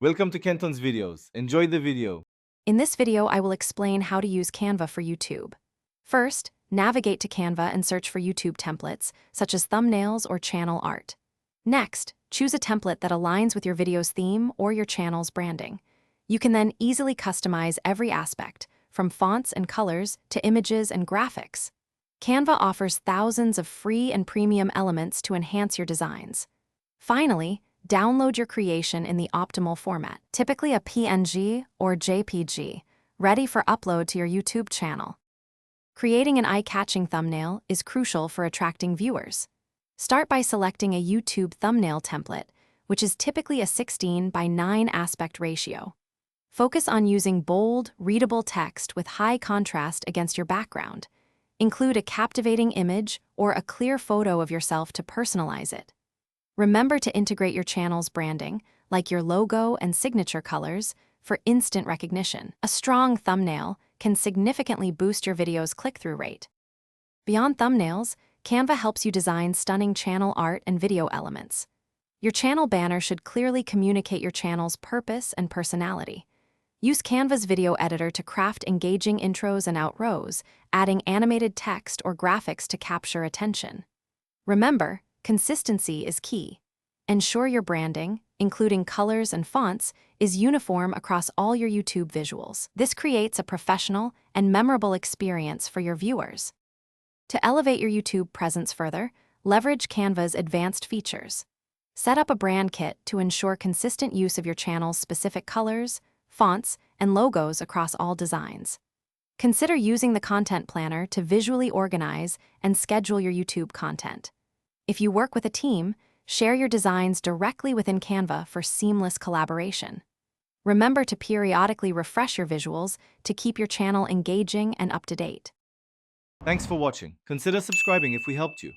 Welcome to Kenton's videos. Enjoy the video. In this video, I will explain how to use Canva for YouTube. First, navigate to Canva and search for YouTube templates, such as thumbnails or channel art. Next, choose a template that aligns with your video's theme or your channel's branding. You can then easily customize every aspect, from fonts and colors to images and graphics. Canva offers thousands of free and premium elements to enhance your designs. Finally, download your creation in the optimal format, typically a PNG or JPG, ready for upload to your YouTube channel. Creating an eye-catching thumbnail is crucial for attracting viewers. Start by selecting a YouTube thumbnail template, which is typically a 16 by 9 aspect ratio. Focus on using bold, readable text with high contrast against your background. Include a captivating image or a clear photo of yourself to personalize it. Remember to integrate your channel's branding, like your logo and signature colors, for instant recognition. A strong thumbnail can significantly boost your video's click-through rate. Beyond thumbnails, Canva helps you design stunning channel art and video elements. Your channel banner should clearly communicate your channel's purpose and personality. Use Canva's video editor to craft engaging intros and outros, adding animated text or graphics to capture attention. Remember, consistency is key. Ensure your branding, including colors and fonts, is uniform across all your YouTube visuals. This creates a professional and memorable experience for your viewers. To elevate your YouTube presence further, leverage Canva's advanced features. Set up a brand kit to ensure consistent use of your channel's specific colors, fonts, and logos across all designs. Consider using the Content Planner to visually organize and schedule your YouTube content. If you work with a team, share your designs directly within Canva for seamless collaboration. Remember to periodically refresh your visuals to keep your channel engaging and up to date. Thanks for watching. Consider subscribing if we helped you.